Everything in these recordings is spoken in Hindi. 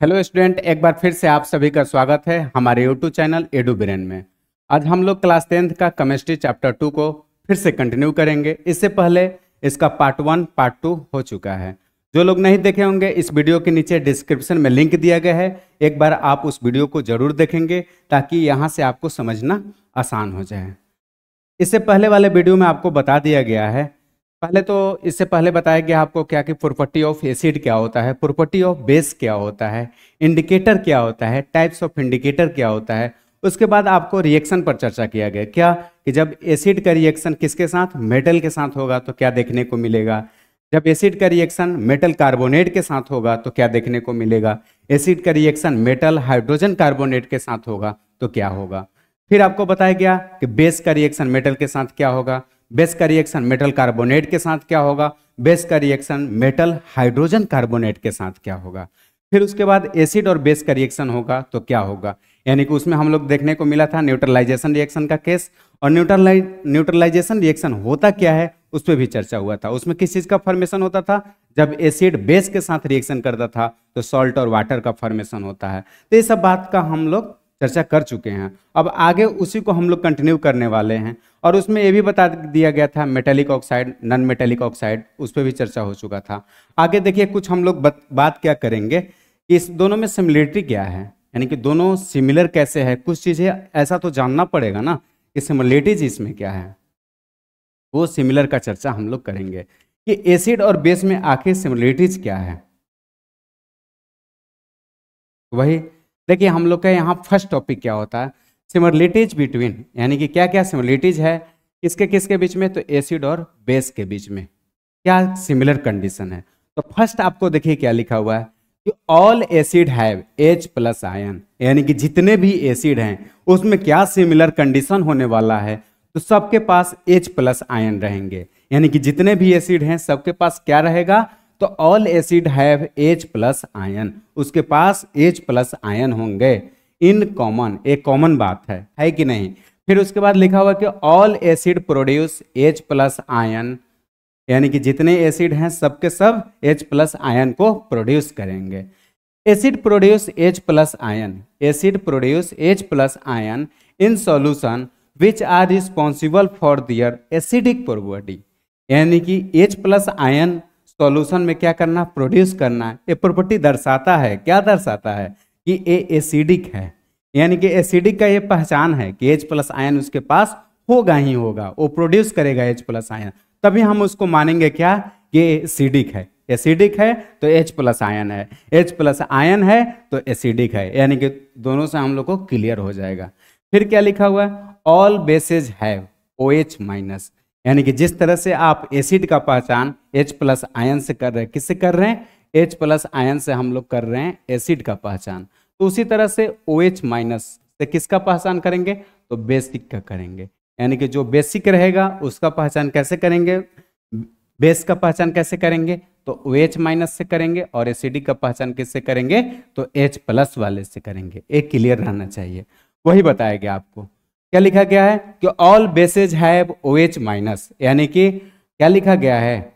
हेलो स्टूडेंट, एक बार फिर से आप सभी का स्वागत है हमारे यूट्यूब चैनल एडू ब्रेन में। आज हम लोग क्लास 10th का केमिस्ट्री चैप्टर 2 को फिर से कंटिन्यू करेंगे। इससे पहले इसका पार्ट 1 पार्ट 2 हो चुका है। जो लोग नहीं देखे होंगे, इस वीडियो के नीचे डिस्क्रिप्शन में लिंक दिया गया है, एक बार आप उस वीडियो को जरूर देखेंगे ताकि यहाँ से आपको समझना आसान हो जाए। इससे पहले वाले वीडियो में आपको बता दिया गया है, इससे पहले बताया गया आपको क्या कि प्रॉपर्टी ऑफ एसिड क्या होता है, प्रॉपर्टी ऑफ बेस क्या होता है, इंडिकेटर क्या होता है, टाइप्स ऑफ इंडिकेटर क्या होता है। उसके बाद आपको रिएक्शन पर चर्चा किया गया, क्या कि जब एसिड का रिएक्शन किसके साथ, मेटल के साथ होगा तो क्या देखने को मिलेगा, जब एसिड का रिएक्शन मेटल कार्बोनेट के साथ होगा तो क्या देखने को मिलेगा, एसिड का रिएक्शन मेटल हाइड्रोजन कार्बोनेट के साथ होगा तो क्या होगा। फिर आपको बताया गया कि बेस का रिएक्शन मेटल के साथ क्या होगा, बेस का रिएक्शन मेटल कार्बोनेट के साथ क्या होगा, बेस का रिएक्शन मेटल हाइड्रोजन कार्बोनेट के साथ क्या होगा। फिर उसके बाद एसिड और बेस का रिएक्शन होगा तो क्या होगा, यानी कि उसमें हम लोग देखने को मिला था न्यूट्रलाइजेशन रिएक्शन का केस। और न्यूट्रलाइजेशन रिएक्शन होता क्या है उस पर भी चर्चा हुआ था। उसमें किस चीज का फॉर्मेशन होता था, जब एसिड बेस के साथ रिएक्शन करता था तो सॉल्ट और वाटर का फॉर्मेशन होता है। तो ये सब बात का हम लोग चर्चा कर चुके हैं। अब आगे उसी को हम लोग कंटिन्यू करने वाले हैं। और उसमें ये भी बता दिया गया था metallic oxide, non metallic oxide, उस पर भी चर्चा हो चुका था। आगे देखिए कुछ हम लोग बात क्या करेंगे कि इस दोनों में सिमिलरिटी क्या है, यानी कि दोनों सिमिलर कैसे है। कुछ चीज़ें ऐसा तो जानना पड़ेगा ना कि सिमिलरिटीज इसमें क्या है, वो सिमिलर का चर्चा हम लोग करेंगे कि एसिड और बेस में आखिर सिमिलरिटीज क्या है। वही देखिए हम लोग का यहाँ फर्स्ट टॉपिक क्या होता है, सिमिलरिटीज बिटवीन, यानी कि क्या क्या सिमिलरिटीज है किसके किसके बीच में, तो एसिड और बेस के बीच में क्या सिमिलर कंडीशन है। तो फर्स्ट आपको देखिए क्या लिखा हुआ है कि all acid have H plus ion, यानी कि जितने भी एसिड हैं उसमें क्या सिमिलर कंडीशन होने वाला है, तो सबके पास H प्लस आयन रहेंगे। यानी कि जितने भी एसिड हैं सबके पास क्या रहेगा, तो all acid have H plus ion, उसके पास H प्लस आयन होंगे इन कॉमन, एक कॉमन बात है कि नहीं। फिर उसके बाद लिखा हुआ कि all acid produce H plus ion, यानी कि जितने एसिड हैं सबके सब H प्लस आयन को प्रोड्यूस करेंगे। Acid produce H plus ion, acid produce H plus ion in solution which are responsible for their acidic property, यानी कि H प्लस आयन सॉल्यूशन में क्या करना, प्रोड्यूस करना। ये प्रॉपर्टी दर्शाता है, क्या दर्शाता है कि ये एसिडिक है, यानी कि एसिडिक का ये पहचान है कि H प्लस आयन उसके पास होगा ही होगा, वो प्रोड्यूस करेगा H प्लस आयन, तभी हम उसको मानेंगे क्या कि एसिडिक है। एसिडिक है तो H प्लस आयन है, H प्लस आयन है तो एसिडिक है, यानी कि दोनों से हम लोग को क्लियर हो जाएगा। फिर क्या लिखा हुआ है, all bases have OH minus, यानी कि जिस तरह से आप एसिड का पहचान H प्लस आयन से कर रहे हैं, किससे कर रहे हैं, H प्लस आयन से हम लोग कर रहे हैं एसिड का पहचान, तो उसी तरह से OH माइनस से किसका पहचान करेंगे, तो बेसिक का करेंगे। यानी कि जो बेसिक रहेगा उसका पहचान कैसे करेंगे, बेस का पहचान कैसे करेंगे, तो OH माइनस से करेंगे, और एसिडिक का पहचान किससे करेंगे, तो H प्लस वाले से करेंगे। एक क्लियर रहना चाहिए, वही बताया गया आपको। क्या लिखा गया है कि all bases have OH minus, यानी कि क्या लिखा गया है,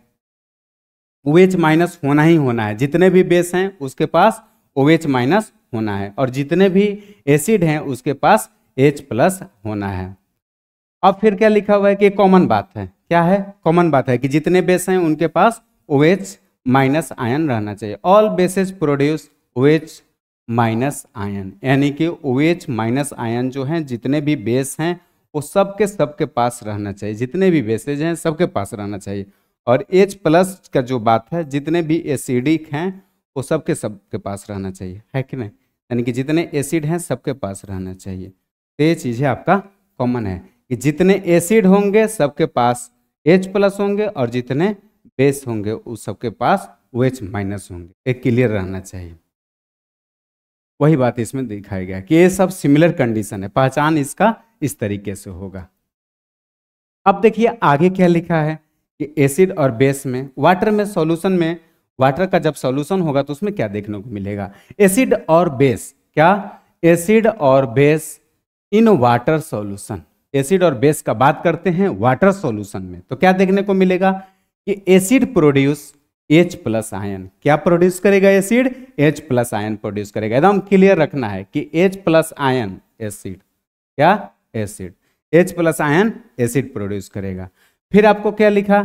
OH माइनस होना ही होना है, जितने भी बेस हैं उसके पास OH माइनस होना है, और जितने भी एसिड हैं उसके पास H प्लस होना है। अब फिर क्या लिखा हुआ है कि कॉमन बात है, क्या है, कॉमन बात है कि जितने बेस हैं उनके पास OH माइनस आयन रहना चाहिए। All bases produce OH minus ion, यानी कि OH माइनस आयन जो हैं, जितने भी बेस हैं वो सबके पास रहना चाहिए, जितने भी बेसेज हैं सबके पास रहना चाहिए। और H प्लस का जो बात है, जितने भी एसिडिक हैं वो सबके पास रहना चाहिए, है कि नहीं, यानी कि जितने एसिड हैं सबके पास रहना चाहिए। तो ये चीज़ें आपका कॉमन है कि जितने एसिड होंगे सबके पास H प्लस होंगे, और जितने बेस होंगे उस सबके पास OH माइनस होंगे, एक क्लियर रहना चाहिए। वही बात इसमें दिखाया गया कि ये सब सिमिलर कंडीशन है, पहचान इसका इस तरीके से होगा। अब देखिए आगे क्या लिखा है कि एसिड और बेस में, वाटर में सॉल्यूशन में, वाटर का जब सॉल्यूशन होगा तो उसमें क्या देखने को मिलेगा, एसिड और बेस, क्या, एसिड और base in water solution, acid और बेस का बात करते हैं वाटर सॉल्यूशन में, तो क्या देखने को मिलेगा कि acid produce H plus ion. क्या प्रोड्यूस करेगा acid? H plus ion produce करेगा। एकदम क्लियर रखना है कि H प्लस आयन एसिड, क्या? Acid. H plus ion acid produce करेगा। फिर आपको क्या लिखा?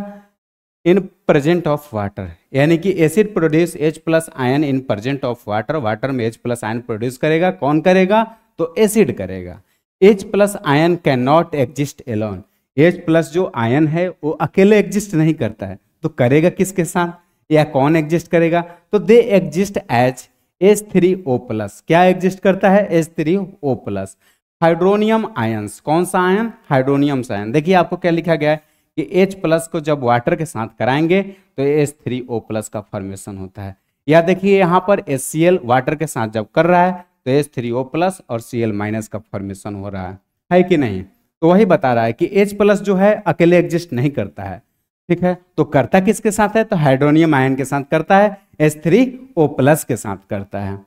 इन प्रेजेंट ऑफ वाटर, यानी कि acid produce H plus ion in presence of water. Water में H प्लस आयन प्रोड्यूस करेगा। कौन करेगा? तो एसिड करेगा। H plus ion can not exist alone. H plus जो आयन है वो अकेले एग्जिस्ट नहीं करता है, तो करेगा किसके साथ या कौन एग्जिस्ट करेगा? तो they exist as H3O plus. क्या एग्जिस्ट करता है? H3O plus. हाइड्रोनियम आयंस, कौन सा आयन? Hydronium ion. देखिए आपको क्या लिखा गया है कि H प्लस को जब वाटर के साथ कराएंगे तो H3O प्लस का फॉर्मेशन होता है। या देखिए यहाँ पर HCl वाटर के साथ जब कर रहा है तो H3O प्लस और Cl माइनस का फॉर्मेशन हो रहा है कि नहीं? तो वही बता रहा है कि H प्लस जो है अकेले एग्जिस्ट नहीं करता है, ठीक है। तो करता किसके साथ है? तो हाइड्रोनियम आयन के साथ करता है, H3O प्लस के साथ करता है।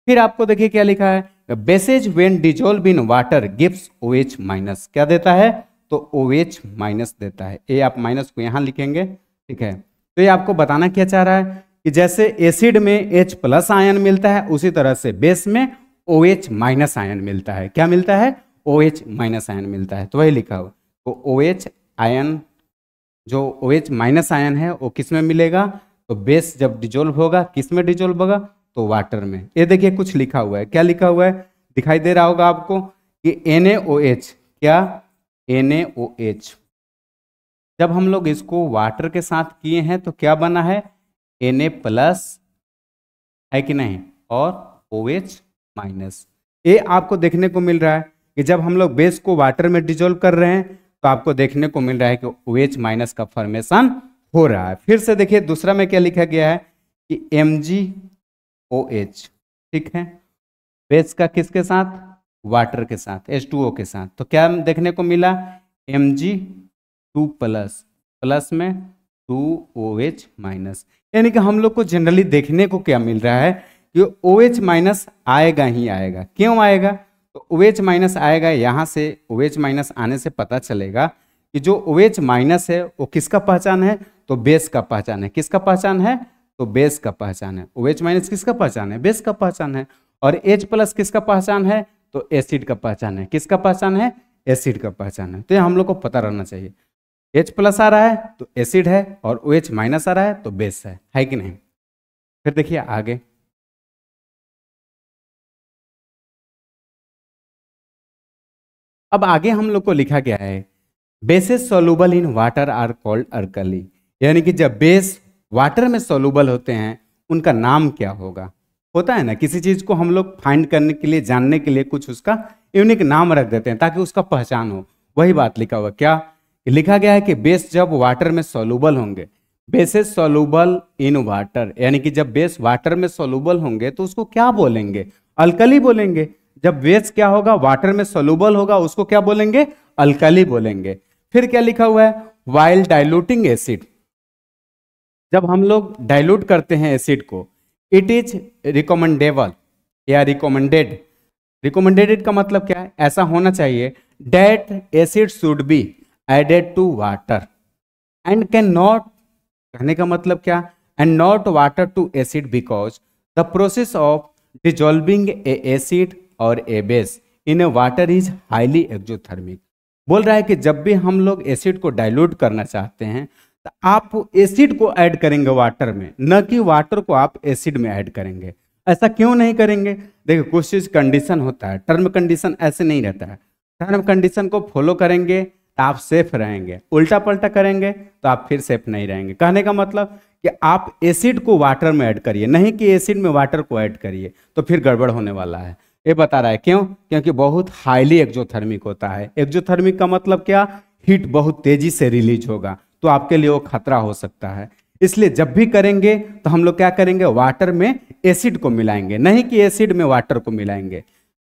फिर आपको देखिए क्या लिखा है, bases when dissolve in water gives OH minus. क्या देता है? तो OH माइनस देता है। ये आप माइनस को यहाँ लिखेंगे, ठीक है। तो ये आपको बताना क्या चाह रहा है कि जैसे एसिड में H प्लस आयन मिलता है उसी तरह से बेस में OH माइनस आयन मिलता है। क्या मिलता है? OH माइनस आयन मिलता है। तो वही लिखा हो, तो OH आयन, जो OH माइनस आयन है वो किस में मिलेगा? तो बेस जब डिजोल्व होगा किस में डिजोल्व होगा? तो वाटर में। ये देखिए कुछ लिखा हुआ है। क्या लिखा हुआ है? दिखाई दे रहा होगा आपको कि NaOH। क्या? NaOH। जब हम लोग इसको वाटर के साथ किए हैं तो क्या बना है? Na प्लस, है कि नहीं, और OH माइनस। ये आपको देखने को मिल रहा है कि जब हम लोग बेस को वाटर में डिजोल्व कर रहे हैं तो आपको देखने को मिल रहा है कि OH माइनस का फॉर्मेशन हो रहा है। फिर से देखिए दूसरा में क्या लिखा गया है कि MgOH, ठीक है। बेस का किसके साथ? वाटर के साथ, H2O के साथ। तो क्या देखने को मिला? Mg2 प्लस, प्लस में 2OH माइनस। यानी कि हम लोग को जनरली देखने को क्या मिल रहा है कि OH माइनस आएगा ही आएगा। क्यों आएगा? तो OH माइनस आएगा, यहाँ से OH माइनस आने से पता चलेगा कि जो OH माइनस है वो किसका पहचान है? तो बेस का पहचान है। किसका पहचान है? तो बेस का पहचान है। OH माइनस किसका पहचान है? बेस का पहचान है। और H प्लस किसका पहचान है? तो एसिड का पहचान है। किसका पहचान है? एसिड का पहचान है। तो ये हम लोग को पता रहना चाहिए। H प्लस आ रहा है तो एसिड है और OH माइनस आ रहा है तो बेस है कि नहीं? फिर देखिए आगे, अब आगे हम लोग को लिखा गया है bases soluble in water are called alkali. यानी कि जब बेस वाटर में सॉल्युबल होते हैं उनका नाम क्या होगा? होता है ना, किसी चीज को हम लोग फाइंड करने के लिए, जानने के लिए कुछ उसका यूनिक नाम रख देते हैं ताकि उसका पहचान हो। वही बात लिखा हुआ। क्या लिखा गया है कि बेस जब वाटर में सॉल्युबल होंगे, बेसेस सॉल्युबल इन वाटर, यानी कि जब बेस वाटर में सॉल्युबल होंगे तो उसको क्या बोलेंगे? अल्कली बोलेंगे। जब बेस क्या होगा? वाटर में सॉल्युबल होगा, उसको क्या बोलेंगे? अल्कली बोलेंगे। फिर क्या लिखा हुआ है? वाइल डाइल्यूटिंग एसिड, जब हम लोग डाइल्यूट करते हैं एसिड को, इट इज रिकमेंडेबल या रिकमेंडेड। रिकमेंडेड का मतलब क्या है? ऐसा होना चाहिए that acid should be added to water and can not, कहने का मतलब क्या? And not water to acid because the process of dissolving a acid और a base in a water is highly exothermic. बोल रहा है कि जब भी हम लोग एसिड को डाइल्यूट करना चाहते हैं तो आप एसिड को ऐड करेंगे वाटर में, न कि वाटर को आप एसिड में ऐड करेंगे। ऐसा क्यों नहीं करेंगे? देखिए कुछ चीज कंडीशन होता है, टर्म कंडीशन ऐसे नहीं रहता है। टर्म कंडीशन को फॉलो करेंगे तो आप सेफ रहेंगे, उल्टा पलटा करेंगे तो आप फिर सेफ नहीं रहेंगे। कहने का मतलब कि आप एसिड को वाटर में ऐड करिए, नहीं कि एसिड में वाटर को ऐड करिए, तो फिर गड़बड़ होने वाला है। ये बता रहा है क्यों? क्योंकि बहुत हाईली एक्सोथर्मिक होता है। एक्सोथर्मिक का मतलब क्या? हीट बहुत तेजी से रिलीज होगा, तो आपके लिए वो खतरा हो सकता है। इसलिए जब भी करेंगे तो हम लोग क्या करेंगे? वाटर में एसिड को मिलाएंगे, नहीं कि एसिड में वाटर को मिलाएंगे।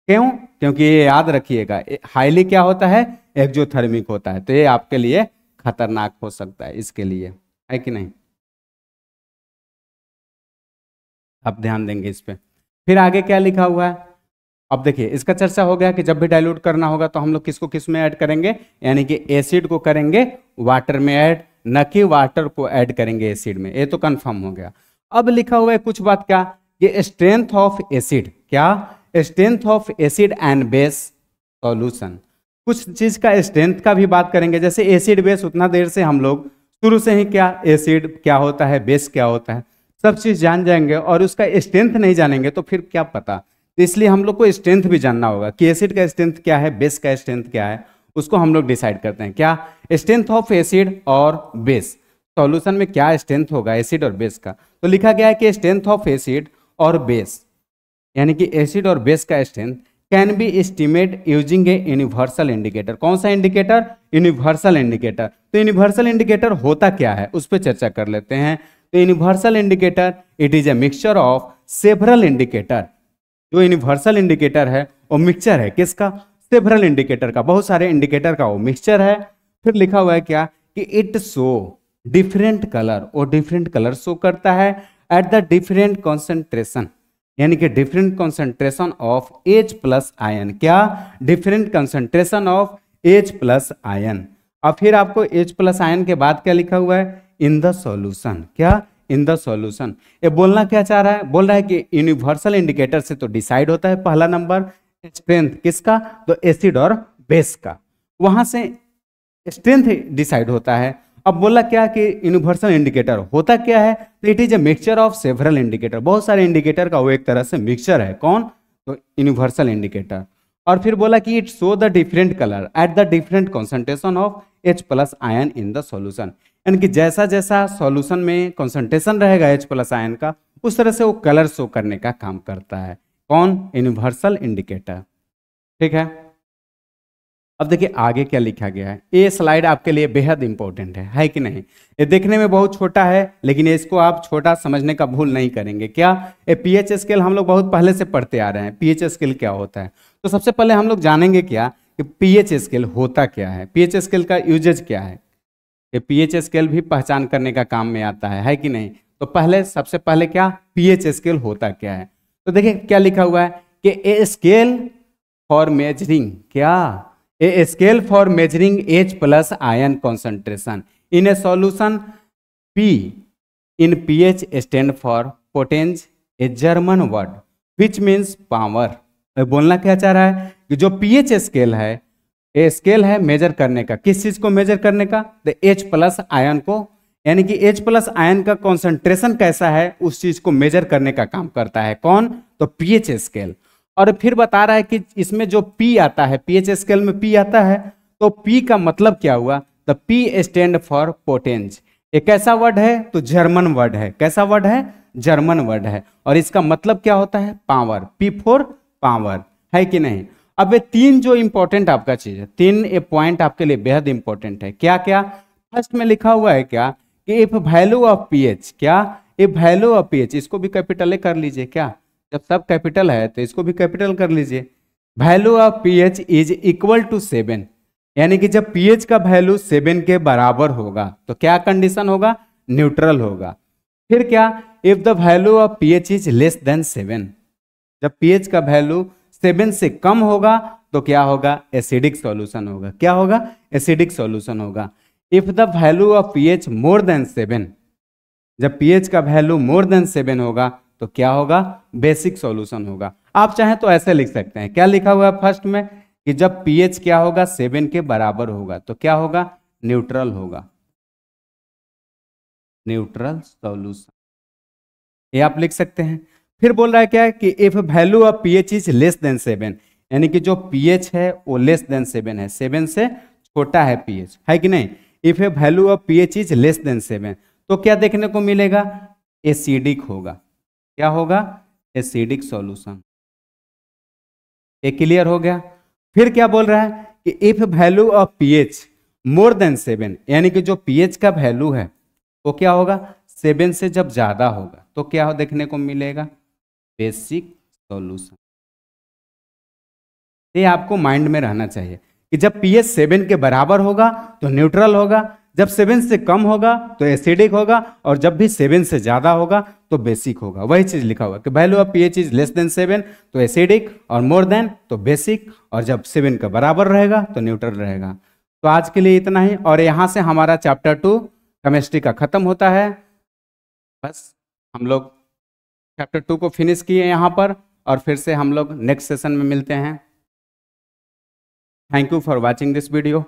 क्यों? क्योंकि ये याद रखिएगा, हाईली क्या होता है? एक्सोथर्मिक होता है, तो ये आपके लिए खतरनाक हो सकता है, इसके लिए, है कि नहीं? आप ध्यान देंगे इस पे। फिर आगे क्या लिखा हुआ है? अब देखिए इसका चर्चा हो गया कि जब भी डाइल्यूट करना होगा तो हम लोग किसको किस में ऐड करेंगे, यानी कि एसिड को करेंगे वाटर में ऐड, न कि वाटर को ऐड करेंगे एसिड में, ये तो कंफर्म हो गया। अब लिखा हुआ है कुछ बात, क्या ये स्ट्रेंथ ऑफ एसिड, क्या strength of acid and base solution, कुछ चीज का स्ट्रेंथ का भी बात करेंगे। जैसे एसिड बेस उतना देर से हम लोग शुरू से ही क्या एसिड क्या होता है, बेस क्या होता है, सब चीज जान जाएंगे, और उसका स्ट्रेंथ नहीं जानेंगे तो फिर क्या पता। तो इसलिए हम लोग को स्ट्रेंथ भी जानना होगा कि एसिड का स्ट्रेंथ क्या है, बेस का स्ट्रेंथ क्या है, उसको हम लोग डिसाइड करते हैं। क्या स्ट्रेंथ ऑफ एसिड और बेस, सॉल्यूशन में क्या स्ट्रेंथ होगा एसिड और बेस का। तो लिखा गया है कि स्ट्रेंथ ऑफ एसिड और बेस, यानी कि एसिड और बेस का strength can be estimate using a universal indicator. कौन सा इंडिकेटर? Universal indicator. तो यूनिवर्सल इंडिकेटर होता क्या है उस पर चर्चा कर लेते हैं। तो universal indicator it is a mixture of several indicator. जो यूनिवर्सल इंडिकेटर है वो मिक्सचर है किसका? सेवरल इंडिकेटर का, बहुत सारे इंडिकेटर का वो मिक्सचर है। फिर लिखा हुआ है क्या कि इट शो डिफरेंट कलर, और डिफरेंट कलर शो करता है एट द डिफरेंट कॉन्सेंट्रेशन, यानी कि different concentration of H plus ion. क्या? Different concentration of H plus ion. अब फिर आपको H प्लस आयन के बाद क्या लिखा हुआ है? In the solution. क्या? In the solution. ये बोलना क्या चाह रहा है? बोल रहा है कि यूनिवर्सल इंडिकेटर से तो डिसाइड होता है पहला नंबर स्ट्रेंथ किसका? तो एसिड और बेस का, वहां से स्ट्रेंथ डिसाइड होता है। अब बोला क्या कि यूनिवर्सल इंडिकेटर होता क्या है? तो it is a mixture of several indicator, बहुत सारे इंडिकेटर का वो एक तरह से मिक्सचर है। कौन? तो यूनिवर्सल इंडिकेटर। और फिर बोला कि it show the different colour eight the different concentration of H plus ion in the solution, यानी कि जैसा जैसा सॉल्यूशन में कॉन्सेंट्रेशन रहेगा H प्लस आयन का, उस तरह से वो कलर शो करने का काम करता है। कौन? Universal indicator. ठीक है, अब देखिए आगे क्या लिखा गया है। ये स्लाइड आपके लिए बेहद इंपॉर्टेंट है कि नहीं? ये देखने में बहुत छोटा है, लेकिन इसको आप छोटा समझने का भूल नहीं करेंगे। क्या? ये पीएच स्केल हम लोग बहुत पहले से पढ़ते आ रहे हैं। पीएच स्केल क्या होता है? तो सबसे पहले हम लोग जानेंगे क्या कि पीएच स्केल होता क्या है, पीएच स्केल का यूजेज क्या है। ये पीएच स्केल भी पहचान करने का काम में आता है कि नहीं? तो पहले सबसे पहले क्या पीएच स्केल होता क्या है? तो देखिए क्या लिखा हुआ है कि ए स्केल फॉर मेजरिंग, क्या a scale for measuring H plus ion concentration in a solution P in pH stand for potenz, a German word which means power. बोलना क्या चाह रहा है कि जो पीएच स्केल है, ए स्केल है मेजर करने का, किस चीज को मेजर करने का? तो H प्लस आयन को, यानी कि H प्लस आयन का कॉन्सेंट्रेशन कैसा है उस चीज को मेजर करने का काम करता है। कौन? तो पीएच स्केल। और फिर बता रहा है कि इसमें जो P आता है, पीएच स्केल में P आता है, तो P का मतलब क्या हुआ? तो P स्टैंड फॉर पोटेंज। एक कैसा वर्ड है? तो जर्मन वर्ड है। कैसा वर्ड है? जर्मन वर्ड है। और इसका मतलब क्या होता है? पावर। P फॉर पावर, है कि नहीं? अब ये तीन जो इंपॉर्टेंट आपका चीज है, तीन ये पॉइंट आपके लिए बेहद इंपॉर्टेंट है। क्या क्या? फर्स्ट में लिखा हुआ है क्या कि इफ वैल्यू ऑफ पीएच, क्या इफ वैल्यू ऑफ पीएच, इसको भी कैपिटल कर लीजिए। क्या? जब सब कैपिटल है तो इसको भी कैपिटल कर लीजिए। Value of pH is equal to 7, यानी कि जब पीएच का वैल्यू 7 के बराबर होगा तो क्या कंडीशन होगा? न्यूट्रल होगा। फिर क्या? If the value of pH is less than 7, जब पीएच का वैल्यू 7 से कम होगा तो क्या होगा? एसिडिक सॉल्यूशन होगा। क्या होगा? एसिडिक सॉल्यूशन होगा। If the value of pH more than 7, जब पीएच का वैल्यू मोर देन 7 होगा तो क्या होगा? बेसिक सॉल्यूशन होगा। आप चाहें तो ऐसे लिख सकते हैं। क्या लिखा हुआ है फर्स्ट में कि जब पीएच क्या होगा? 7 के बराबर होगा तो क्या होगा? न्यूट्रल होगा, न्यूट्रल सॉल्यूशन, ये आप लिख सकते हैं। फिर बोल रहा है क्या कि if value of pH is less than 7, यानी कि जो पीएच है वो लेस देन 7 है, 7 से छोटा है पीएच, है कि नहीं? If A value of pH is less than 7 तो क्या देखने को मिलेगा? एसिडिक होगा। क्या होगा? Acidic solution. ये क्लियर हो गया। फिर क्या बोल रहा है कि if value of pH more than 7, यानी कि जो पीएच का वैल्यू है वो क्या होगा? 7 से जब ज्यादा होगा तो क्या देखने को मिलेगा? Basic solution. ये आपको माइंड में रहना चाहिए कि जब पीएच 7 के बराबर होगा तो न्यूट्रल होगा, जब 7 से कम होगा तो एसिडिक होगा, और जब भी 7 से ज्यादा होगा तो बेसिक होगा। वही चीज लिखा हुआ कि value of pH is less than 7 तो एसिडिक, और मोर देन तो बेसिक, और जब 7 का बराबर रहेगा तो न्यूट्रल रहेगा। तो आज के लिए इतना ही, और यहाँ से हमारा चैप्टर 2 केमिस्ट्री का खत्म होता है। बस हम लोग चैप्टर 2 को फिनिश किए यहाँ पर, और फिर से हम लोग नेक्स्ट सेशन में मिलते हैं। Thank you for watching this video.